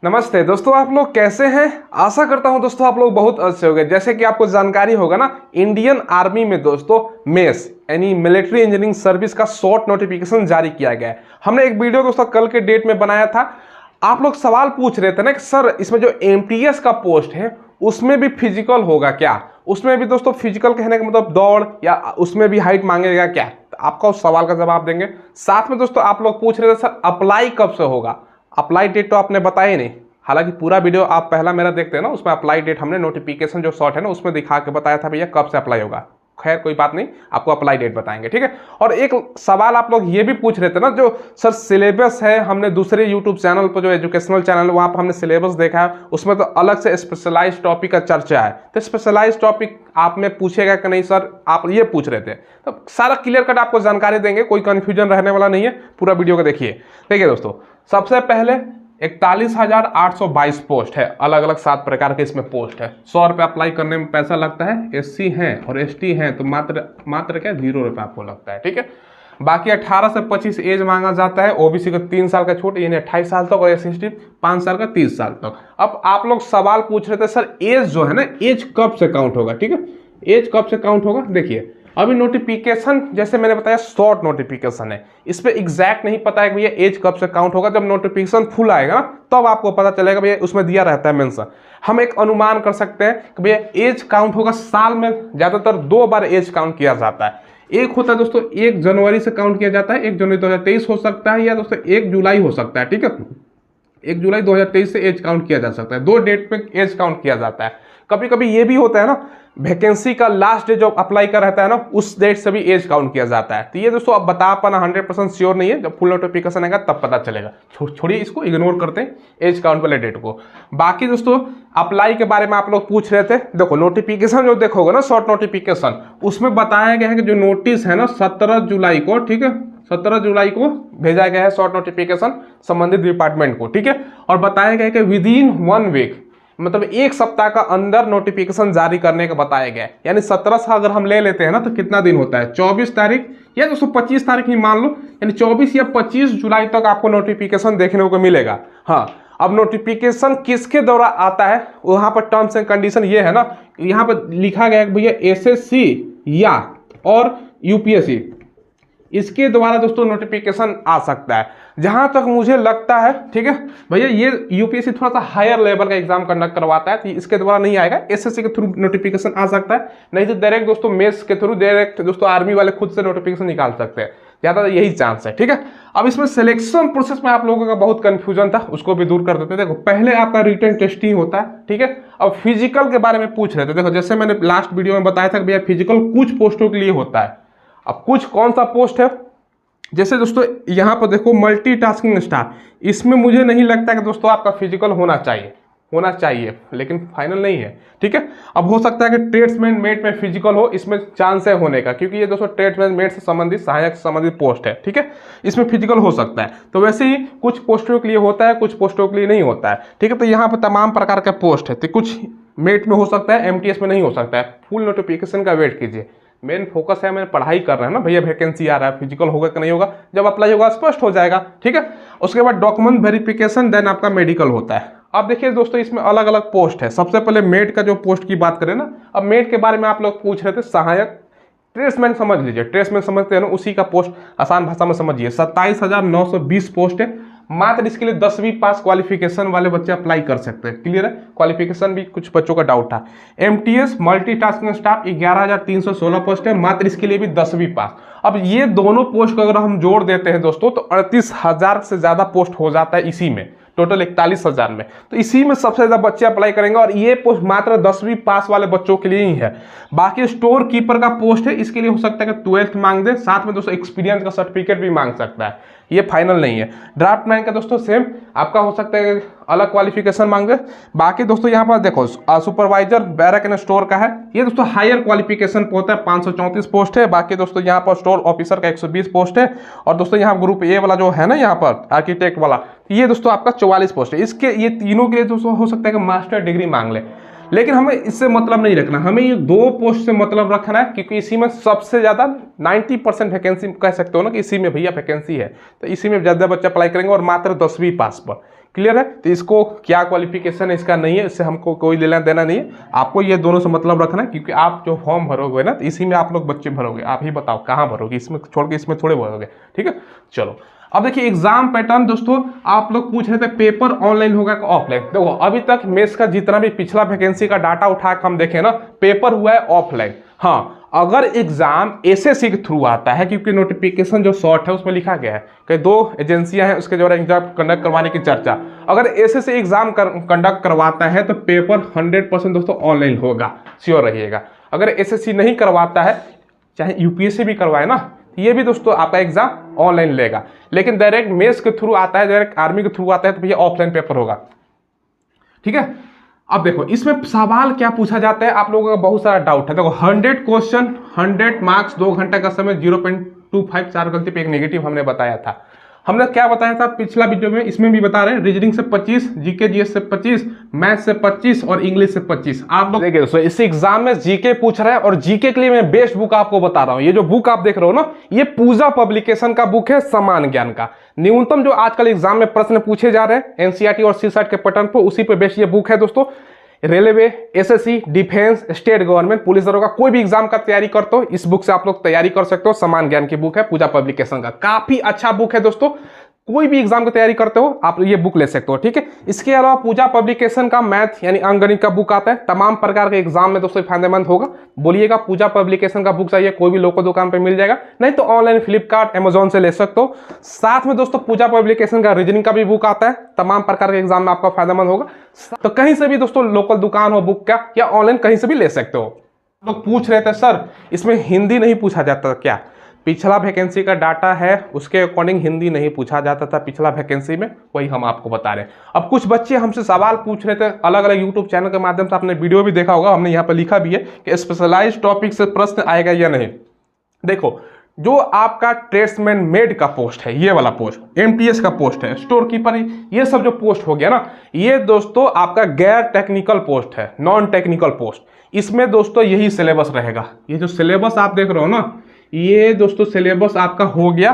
नमस्ते दोस्तों, आप लोग कैसे हैं। आशा करता हूं दोस्तों आप लोग बहुत अच्छे होंगे। जैसे कि आपको जानकारी होगा ना, इंडियन आर्मी में दोस्तों मेस यानी मिलिट्री इंजीनियरिंग सर्विस का शॉर्ट नोटिफिकेशन जारी किया गया है। हमने एक वीडियो दोस्तों कल के डेट में बनाया था। आप लोग सवाल पूछ रहे थे ना कि सर इसमें जो एमटीएस का पोस्ट है उसमें भी फिजिकल होगा क्या, उसमें भी दोस्तों फिजिकल कहने का मतलब दौड़ या उसमें भी हाइट मांगेगा क्या। तो आपका उस सवाल का जवाब देंगे। साथ में दोस्तों आप लोग पूछ रहे थे सर अप्लाई कब से होगा। अप्लाई डेट तो आपने बताया ही नहीं। हालांकि पूरा वीडियो आप पहला मेरा देखते हैं ना, उसमें अप्लाई डेट हमने नोटिफिकेशन जो शॉर्ट है ना उसमें दिखा के बताया था भैया कब से अप्लाई होगा। खैर कोई बात नहीं, आपको अप्लाई डेट बताएंगे, ठीक है। और एक सवाल आप लोग ये भी पूछ रहे थे ना, जो सर सिलेबस है हमने दूसरे यूट्यूब चैनल पर जो एजुकेशनल चैनल है वहाँ पर हमने सिलेबस देखा है, उसमें तो अलग से स्पेशलाइज टॉपिक का चर्चा है। तो स्पेशलाइज टॉपिक आप में पूछेगा कि नहीं सर, आप ये पूछ रहे थे, तो सारा क्लियर कट आपको जानकारी देंगे, कोई कंफ्यूजन रहने वाला नहीं है। पूरा वीडियो को देखिए। देखिए दोस्तों, सबसे पहले 41,822 पोस्ट है, अलग अलग 7 प्रकार के इसमें पोस्ट है। 100 रुपये अप्लाई करने में पैसा लगता है। एससी हैं और एसटी हैं तो मात्र क्या 0 रुपये आपको लगता है, ठीक है। बाकी 18 से 25 एज मांगा जाता है। ओबीसी का 3 साल का छूट यानी 28 साल तक और एससी 5 साल का 30 साल तक। अब आप लोग सवाल पूछ रहे थे सर एज जो है ना, एज कब से काउंट होगा, ठीक है। एज कब से काउंट होगा, देखिए अभी नोटिफिकेशन जैसे मैंने बताया शॉर्ट नोटिफिकेशन है, इस पे एग्जैक्ट नहीं पता है कि भैया एज कब से काउंट होगा। जब नोटिफिकेशन फुल आएगा ना तब आपको पता चलेगा भैया, उसमें दिया रहता है मेंशन। हम एक अनुमान कर सकते हैं कि भैया एज काउंट होगा साल में ज्यादातर 2 बार एज काउंट किया जाता है। एक होता है दोस्तों 1 जनवरी से काउंट किया जाता है, 1 जनवरी 2023 हो सकता है, या दोस्तों 1 जुलाई हो सकता है, ठीक है। 1 जुलाई 2023 से एज काउंट किया जा सकता है। 2 डेट पे एज काउंट किया जाता है। कभी कभी ये भी होता है ना, वैकेंसी का लास्ट डेट जो अप्लाई का रहता है ना उस डेट से भी एज काउंट किया जाता है। तो ये दोस्तों अब बता पाना 100% श्योर नहीं है, जब फुल नोटिफिकेशन आएगा तब पता चलेगा। छोड़िए इसको, इग्नोर करते हैं एज काउंट वाले डेट को। बाकी दोस्तों अप्लाई के बारे में आप लोग पूछ रहे थे। देखो नोटिफिकेशन जो देखोगे ना शॉर्ट नोटिफिकेशन, उसमें बताया गया है कि जो नोटिस है ना 17 जुलाई को, ठीक है, 17 जुलाई को भेजा गया है शॉर्ट नोटिफिकेशन संबंधित डिपार्टमेंट को, ठीक है। और बताया गया है कि विद इन 1 वीक मतलब 1 सप्ताह का अंदर नोटिफिकेशन जारी करने का बताया गया है। यानी 17 से अगर हम ले लेते हैं ना तो कितना दिन होता है, 24 तारीख या 225 तारीख ही मान लो, यानी 24 या 25 जुलाई तक आपको नोटिफिकेशन देखने को मिलेगा। हाँ, अब नोटिफिकेशन किसके द्वारा आता है, वहां पर टर्म्स एंड कंडीशन ये है ना, यहाँ पर लिखा गया है भैया एसएससी या और यूपीएससी, इसके द्वारा दोस्तों नोटिफिकेशन आ सकता है। जहां तक मुझे लगता है, ठीक है भैया, ये यूपीएससी थोड़ा सा हायर लेवल का एग्जाम कंडक्ट करवाता है तो इसके द्वारा नहीं आएगा। एसएससी के थ्रू नोटिफिकेशन आ सकता है, नहीं तो डायरेक्ट दोस्तों मेंस के थ्रू डायरेक्ट दोस्तों आर्मी वाले खुद से नोटिफिकेशन निकाल सकते हैं, ज्यादा यही चांस है, ठीक है। अब इसमें सिलेक्शन प्रोसेस में आप लोगों का बहुत कंफ्यूजन था, उसको भी दूर कर देते हैं। देखो पहले आपका रिटन टेस्ट ही होता है, ठीक है। अब फिजिकल के बारे में पूछ रहे थे। देखो जैसे मैंने लास्ट वीडियो में बताया था कि भैया फिजिकल कुछ पोस्टों के लिए होता है। अब कुछ कौन सा पोस्ट है, जैसे दोस्तों यहाँ पर देखो मल्टीटास्किंग स्टाफ, इसमें मुझे नहीं लगता कि दोस्तों आपका फिजिकल होना चाहिए, लेकिन फाइनल नहीं है, ठीक है। अब हो सकता है कि ट्रेड्समैन मेट में फिजिकल हो, इसमें चांस है होने का, क्योंकि ये दोस्तों ट्रेड्समैन मेट से संबंधित सहायक से संबंधित पोस्ट है, ठीक है। इसमें फिजिकल हो सकता है। तो वैसे ही कुछ पोस्टों के लिए होता है, कुछ पोस्टों के लिए नहीं होता है, ठीक है। तो यहाँ पर तमाम प्रकार का पोस्ट है, तो कुछ मेट में हो सकता है, एमटीएस में नहीं हो सकता है। फुल नोटिफिकेशन का वेट कीजिए। मेन फोकस है, मैंने पढ़ाई कर रहे हैं ना भैया, वैकेंसी आ रहा है, फिजिकल होगा कि नहीं होगा, जब अप्लाई होगा स्पष्ट हो जाएगा, ठीक है। उसके बाद डॉक्यूमेंट वेरिफिकेशन, देन आपका मेडिकल होता है। अब देखिए दोस्तों इसमें अलग अलग पोस्ट है। सबसे पहले मेड का जो पोस्ट की बात करें ना, अब मेड के बारे में आप लोग पूछ रहे थे, सहायक ट्रेड्समैन समझ लीजिए, ट्रेड्समैन समझते हैं ना, उसी का पोस्ट आसान भाषा में समझिए। 27,920 पोस्ट है। मात्र इसके लिए 10वीं पास क्वालिफिकेशन वाले बच्चे अप्लाई कर सकते हैं। क्लियर है, क्वालिफिकेशन भी कुछ बच्चों का डाउट था। एमटीएस मल्टीटास्किंग स्टाफ 11,316 पोस्ट है, मात्र इसके लिए भी 10वीं पास। अब ये दोनों पोस्ट को अगर हम जोड़ देते हैं दोस्तों तो 38,000 से ज्यादा पोस्ट हो जाता है इसी में, टोटल 41,000 में। तो इसी में सबसे ज्यादा बच्चे अप्लाई करेंगे और ये पोस्ट मात्र 10वीं पास वाले बच्चों के लिए ही है। बाकी स्टोर कीपर का पोस्ट है, इसके लिए हो सकता है कि 12th मांग दे, साथ में दोस्तों एक्सपीरियंस का सर्टिफिकेट भी मांग सकता है, ये फाइनल नहीं है। ड्राफ्टमैन का दोस्तों सेम आपका हो सकता है अलग क्वालिफिकेशन मांगे। बाकी दोस्तों यहाँ पर देखो सुपरवाइजर बैरक एंड स्टोर का है, ये दोस्तों हायर क्वालिफिकेशन पे होता है, 534 पोस्ट है। बाकी दोस्तों यहाँ पर स्टोर ऑफिसर का 120 पोस्ट है। और दोस्तों यहाँ ग्रुप ए वाला जो है ना, यहाँ पर आर्किटेक्ट वाला, ये दोस्तों आपका 44 पोस्ट है। इसके ये तीनों के लिए दोस्तों हो सकता है कि मास्टर डिग्री मांग ले, लेकिन हमें इससे मतलब नहीं रखना, हमें ये 2 पोस्ट से मतलब रखना है, क्योंकि इसी में सबसे ज्यादा 90% वैकेंसी कह सकते हो ना कि इसी में भैया वैकेंसी है, तो इसी में ज्यादा बच्चा अप्लाई करेंगे और मात्र 10वीं पास पर। क्लियर है। तो इसको क्या क्वालिफिकेशन है इसका नहीं है, इससे हमको कोई लेना देना नहीं है। आपको ये दोनों से मतलब रखना है, क्योंकि आप जो फॉर्म भरोगे ना, तो इसी में आप लोग बच्चे भरोगे। आप ही बताओ कहाँ भरोगे, इसमें छोड़ के इसमें थोड़े भरोगे, ठीक है। चलो अब देखिए एग्जाम पैटर्न दोस्तों, आप लोग पूछ रहे थे पेपर ऑनलाइन होगा कि ऑफलाइन। देखो अभी तक मेंस का जितना भी पिछला वैकेंसी का डाटा उठा के हम देखें ना, पेपर हुआ है ऑफलाइन। हाँ, अगर एग्जाम एसएससी के थ्रू आता है, क्योंकि नोटिफिकेशन जो शॉर्ट है उसमें लिखा गया है कि 2 एजेंसियां हैं उसके द्वारा एग्जाम कंडक्ट करवाने की चर्चा, अगर एसएससी एग्जाम कंडक्ट करवाता है तो पेपर 100% दोस्तों ऑनलाइन होगा, श्योर रहिएगा। अगर एसएससी नहीं करवाता है, चाहे यूपीएससी भी करवाए ना, ये भी दोस्तों आपका एग्जाम ऑनलाइन लेगा। लेकिन डायरेक्ट मेंस के थ्रू आता है, डायरेक्ट आर्मी के थ्रू आता है, तो भैया ऑफलाइन पेपर होगा, ठीक है। अब देखो इसमें सवाल क्या पूछा जाता है, आप लोगों का बहुत सारा डाउट है। देखो 100 क्वेश्चन 100 मार्क्स, 2 घंटे का समय, 0.25 4 गलती पे 1 नेगेटिव हमने बताया था। हमने क्या बताया था पिछला वीडियो में, इसमें भी बता रहे हैं। रीजनिंग से 25, जीके जीएस से 25, मैथ से 25 और इंग्लिश से 25। आप लोग देखिए दोस्तों, इस एग्जाम में जीके पूछ रहा है, और जीके के लिए मैं बेस्ट बुक आपको बता रहा हूं। ये जो बुक आप देख रहे हो ना, ये पूजा पब्लिकेशन का बुक है, समान ज्ञान का। न्यूनतम जो आजकल एग्जाम में प्रश्न पूछे जा रहे हैं एनसीईआरटी और सीसैट के पैटर्न पर, उसी पे बेस्ट ये बुक है दोस्तों। Railway, SSC, defence, state government, police दरोगा, कोई भी एग्जाम का तैयारी करते हो, इस बुक से आप लोग तैयारी कर सकते हो। समान ज्ञान की बुक है, पूजा पब्लिकेशन का, काफी अच्छा बुक है दोस्तों। कोई भी एग्जाम की तैयारी करते हो आप ये बुक ले सकते हो, ठीक है। इसके अलावा पूजा पब्लिकेशन का मैथ यानी अंकगणित का बुक आता है, तमाम प्रकार के एग्जाम में दोस्तों फायदेमंद होगा। बोलिएगा पूजा पब्लिकेशन का बुक चाहिए, कोई भी लोकल दुकान पे मिल जाएगा, नहीं तो ऑनलाइन फ्लिपकार्ट अमेजोन से ले सकते हो। साथ में दोस्तों पूजा पब्लिकेशन का रीजनिंग का भी बुक आता है, तमाम प्रकार के एग्जाम में आपका फायदेमंद होगा। तो कहीं से भी दोस्तों लोकल दुकान हो बुक का, या ऑनलाइन कहीं से भी ले सकते हो। लोग पूछ रहे थे सर इसमें हिंदी नहीं पूछा जाता क्या? पिछला वैकेंसी का डाटा है, उसके अकॉर्डिंग हिंदी नहीं पूछा जाता था पिछला वैकेंसी में, वही हम आपको बता रहे हैं। अब कुछ बच्चे हमसे सवाल पूछ रहे थे अलग अलग यूट्यूब चैनल के माध्यम से, आपने वीडियो भी देखा होगा, हमने यहाँ पर लिखा भी है कि स्पेशलाइज्ड टॉपिक से प्रश्न आएगा या नहीं। देखो जो आपका ट्रेड्समैन मेड का पोस्ट है, ये वाला पोस्ट, एमटीएस का पोस्ट है, स्टोर कीपर, ये सब जो पोस्ट हो गया ना, ये दोस्तों आपका गैर टेक्निकल पोस्ट है, नॉन टेक्निकल पोस्ट। इसमें दोस्तों यही सिलेबस रहेगा। ये जो सिलेबस आप देख रहे हो ना, ये दोस्तों सिलेबस आपका हो गया,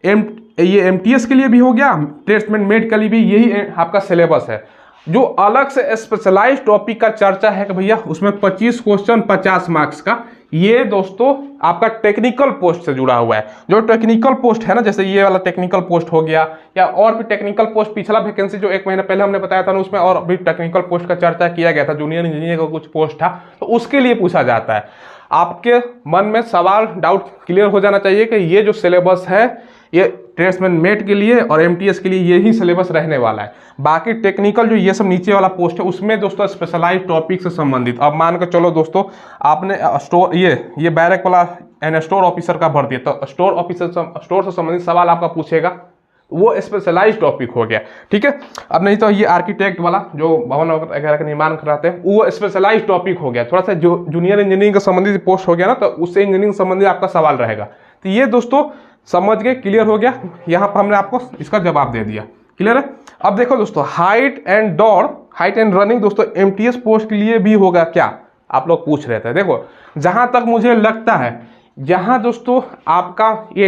ये एमटीएस के लिए भी हो गया, ट्रेड्समैन मेड के लिए भी यही आपका सिलेबस है। जो अलग से स्पेशलाइज्ड टॉपिक का चर्चा है कि भैया उसमें 25 क्वेश्चन 50 मार्क्स का, ये दोस्तों आपका टेक्निकल पोस्ट से जुड़ा हुआ है। जो टेक्निकल पोस्ट है ना, जैसे ये वाला टेक्निकल पोस्ट हो गया, या और भी टेक्निकल पोस्ट, पिछला वैकेंसी जो 1 महीना पहले हमने बताया था ना, उसमें और भी टेक्निकल पोस्ट का चर्चा किया गया था, जूनियर इंजीनियर का कुछ पोस्ट था, तो उसके लिए पूछा जाता है। आपके मन में सवाल डाउट क्लियर हो जाना चाहिए कि ये जो सिलेबस है ये ट्रेड्समैन मेट के लिए और एमटीएस के लिए यही सिलेबस रहने वाला है। बाकी टेक्निकल जो ये सब नीचे वाला पोस्ट है, उसमें दोस्तों स्पेशलाइज्ड टॉपिक से संबंधित, अब मान के चलो दोस्तों आपने स्टोर ये बैरक वाला एंड स्टोर ऑफिसर का भर दिया, तो स्टोर ऑफिसर स्टोर से संबंधित सवाल आपका पूछेगा, वो स्पेशलाइज्ड टॉपिक हो गया, ठीक है। अब नहीं तो ये आर्किटेक्ट वाला जो भवन वगैरह का निर्माण कराते हैं, वो स्पेशलाइज्ड टॉपिक हो गया। थोड़ा सा जो जूनियर इंजीनियरिंग का संबंधित पोस्ट हो गया ना, तो उससे इंजीनियरिंग संबंधित आपका सवाल रहेगा। तो ये दोस्तों समझ गए, क्लियर हो गया, यहाँ पर हमने आपको इसका जवाब दे दिया, क्लियर है। अब देखो दोस्तों हाइट एंड दौड़, हाइट एंड रनिंग दोस्तों एमटीएस पोस्ट के लिए भी होगा क्या, आप लोग पूछ रहे थे। देखो जहां तक मुझे लगता है, यहाँ दोस्तों आपका ये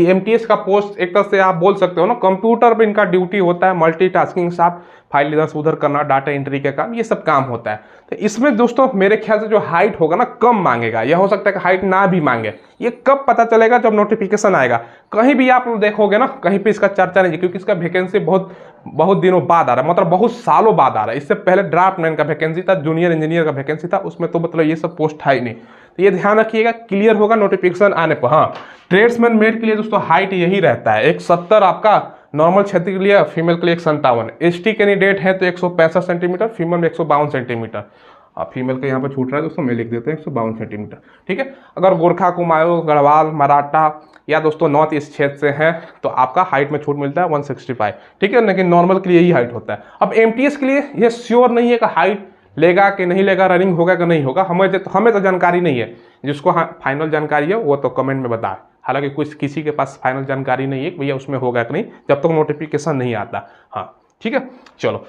एमटीएस का पोस्ट एक तरह से आप बोल सकते हो ना, कंप्यूटर पे इनका ड्यूटी होता है, मल्टीटास्किंग से आप फाइल इधर से उधर करना, डाटा एंट्री का काम, ये सब काम होता है। तो इसमें दोस्तों मेरे ख्याल से जो हाइट होगा ना कम मांगेगा, यह हो सकता है कि हाइट ना भी मांगे। ये कब पता चलेगा, जब नोटिफिकेशन आएगा। कहीं भी आप देखोगे ना, कहीं पे इसका चर्चा नहीं है, क्योंकि इसका वैकेंसी बहुत दिनों बाद आ रहा है, मतलब बहुत सालों बाद आ रहा है। इससे पहले ड्राफ्टमैन का वैकेंसी था, जूनियर इंजीनियर का वैकेंसी था, उसमें तो मतलब ये सब पोस्ट है ही नहीं। तो ये ध्यान रखिएगा, क्लियर होगा नोटिफिकेशन आने पर। हाँ, ट्रेड्समैन मेट के लिए दोस्तों हाइट यही रहता है, 170 आपका नॉर्मल क्षेत्र के लिए, फीमेल के लिए 157। एसटी कैंडिडेट है तो 165 सेंटीमीटर, फीमेल में 152 सेंटीमीटर। फीमेल का यहाँ पर छूट रहा है दोस्तों, मैं लिख देते हैं 152 सेंटीमीटर, ठीक है। अगर गोरखा, कुमाऊं, गढ़वाल, मराठा या दोस्तों नॉर्थ ईस्ट क्षेत्र से हैं तो आपका हाइट में छूट मिलता है 165, ठीक है। लेकिन नॉर्मल के लिए यही हाइट होता है। अब एमटीएस के लिए ये श्योर नहीं है कि हाइट लेगा कि नहीं लेगा, रनिंग होगा कि नहीं होगा, हमें तो जानकारी नहीं है। जिसको फाइनल जानकारी है वो तो कमेंट में बताए। हालांकि किसी के पास फाइनल जानकारी नहीं है कि भैया उसमें होगा कि नहीं, जब तक नोटिफिकेशन नहीं आता। हाँ ठीक है, चलो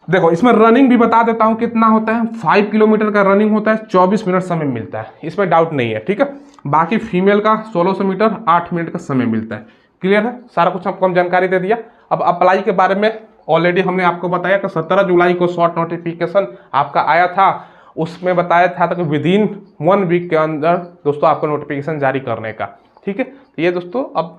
देखो इसमें रनिंग भी बता देता हूं कितना होता है। 5 किलोमीटर का रनिंग होता है, 24 मिनट समय मिलता है, इसमें डाउट नहीं है, ठीक है। बाकी फीमेल का 1600 मीटर 8 मिनट का समय मिलता है, क्लियर है। सारा कुछ आपको हम जानकारी दे दिया। अब अप्लाई के बारे में ऑलरेडी हमने आपको बताया कि 17 जुलाई को शॉर्ट नोटिफिकेशन आपका आया था, उसमें बताया था कि विदिन 1 वीक के अंदर दोस्तों आपको नोटिफिकेशन जारी करने का। ठीक है, तो ये दोस्तों अब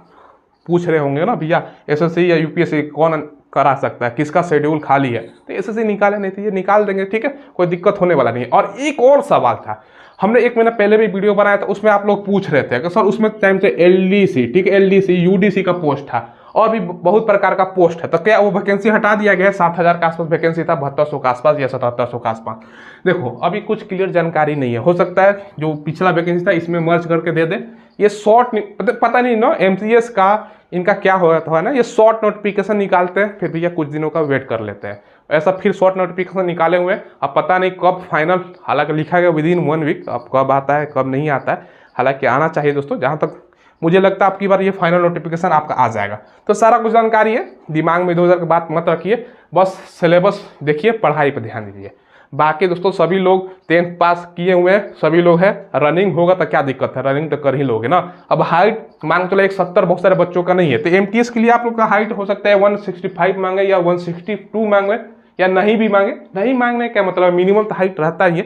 पूछ रहे होंगे ना भैया एसएससी या यूपीएससी कौन करा सकता है, किसका शेड्यूल खाली है, तो एसएससी निकाले, नहीं तो ये निकाल देंगे। ठीक है, कोई दिक्कत होने वाला नहीं है। और एक और सवाल था, हमने 1 महीना पहले भी वीडियो बनाया था, उसमें आप लोग पूछ रहे थे कि सर उसमें टाइम से एलडीसी, ठीक है, एलडीसी यूडीसी का पोस्ट था और भी बहुत प्रकार का पोस्ट है, तो क्या वो वैकेंसी हटा दिया गया है? 7,000 के आसपास वैकेंसी था, 7200 के आसपास या 7700 के आसपास। देखो अभी कुछ क्लियर जानकारी नहीं है, हो सकता है जो पिछला वैकेंसी था इसमें मर्ज करके दे दे। ये शॉर्ट पता नहीं ना एमसीएस का इनका क्या हो रहा था ना, ये शॉर्ट नोटिफिकेशन निकालते हैं, फिर भैया कुछ दिनों का वेट कर लेते हैं, ऐसा फिर शॉर्ट नोटिफिकेशन निकाले हुए। अब पता नहीं कब फाइनल, हालांकि लिखा गया विदिन 1 वीक, अब कब आता है कब नहीं आता है, हालांकि आना चाहिए दोस्तों। जहाँ तक मुझे लगता है आपकी बार ये फाइनल नोटिफिकेशन आपका आ जाएगा। तो सारा कुछ जानकारी है, दिमाग में 2000 की बात मत रखिए, बस सिलेबस देखिए, पढ़ाई पर ध्यान दीजिए। बाकी दोस्तों सभी लोग 10th पास किए हुए हैं, सभी लोग हैं, रनिंग होगा तो क्या दिक्कत है, रनिंग तो कर ही लोगे ना। अब हाइट मांग चलो 170 बहुत सारे बच्चों का नहीं है, तो एमटीएस के लिए आप लोग का हाइट हो सकता है 165 मांगे या 162 मांगे या नहीं भी मांगे। नहीं मांगने क्या मतलब, मिनिमम तो हाइट रहता ही है,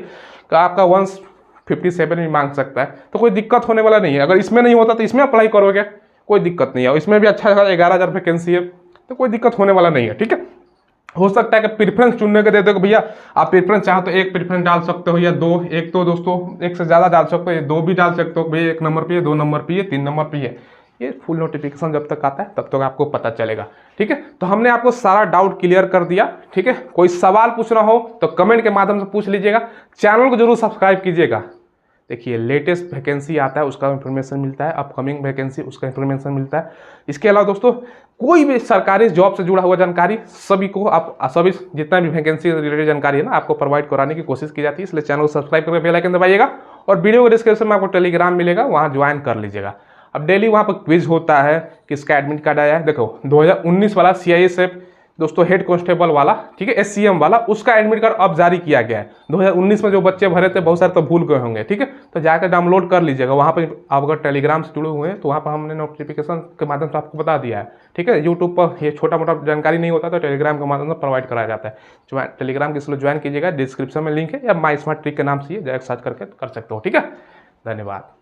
तो आपका 157 भी मांग सकता है, तो कोई दिक्कत होने वाला नहीं है। अगर इसमें नहीं होता तो इसमें अप्लाई करोगे, कोई दिक्कत नहीं है। इसमें भी अच्छा 11,000 वैकेंसी है, तो कोई दिक्कत होने वाला नहीं है। ठीक है, हो सकता है कि प्रेफरेंस चुनने के दे दो भैया, आप प्रेफरेंस चाहो तो 1 प्रेफरेंस डाल सकते हो या 2, एक तो दोस्तों 1 से ज़्यादा डाल सकते हो, 2 भी डाल सकते हो भैया, 1 नंबर पे, 2 नंबर पे, 3 नंबर पे है। ये फुल नोटिफिकेशन जब तक आता है तब तक आपको पता चलेगा। ठीक है, तो हमने आपको सारा डाउट क्लियर कर दिया। ठीक है, कोई सवाल पूछना हो तो कमेंट के माध्यम से पूछ लीजिएगा, चैनल को जरूर सब्सक्राइब कीजिएगा। देखिए लेटेस्ट वैकेंसी आता है उसका इन्फॉर्मेशन मिलता है, अपकमिंग वैकेंसी उसका इन्फॉर्मेशन मिलता है। इसके अलावा दोस्तों कोई भी सरकारी जॉब से जुड़ा हुआ जानकारी सभी को आप सभी जितना भी वैकेंसी रिलेटेड जानकारी है ना आपको प्रोवाइड कराने की कोशिश की जाती है, इसलिए चैनल को सब्सक्राइब करके बेल आइकन दबाइएगा और वीडियो के डिस्क्रिप्शन में आपको टेलीग्राम मिलेगा, वहाँ ज्वाइन कर लीजिएगा। अब डेली वहाँ पर क्विज होता है, किसका एडमिट कार्ड आया है। देखो 2019 वाला CISF दोस्तों हेड कांस्टेबल वाला, ठीक है, SCM वाला, उसका एडमिट कार्ड अब जारी किया गया है। 2019 में जो बच्चे भरे थे बहुत सारे तो भूल गए होंगे। ठीक है, तो जाकर डाउनलोड कर लीजिएगा, वहाँ पर आप अगर टेलीग्राम से जुड़े हुए हैं तो वहाँ पर हमने नोटिफिकेशन के माध्यम से आपको बता दिया है। ठीक है, यूट्यूब पर ये छोटा मोटा जानकारी नहीं होता तो टेलीग्राम के माध्यम से प्रोवाइड कराया जाता है। टेलीग्राम के इसलिए ज्वाइन कीजिएगा, डिस्क्रिप्शन में लिंक है, या माई स्मार्ट ट्रिक के नाम से ये डायरेक्ट सर्च करके कर सकते हो। ठीक है, धन्यवाद।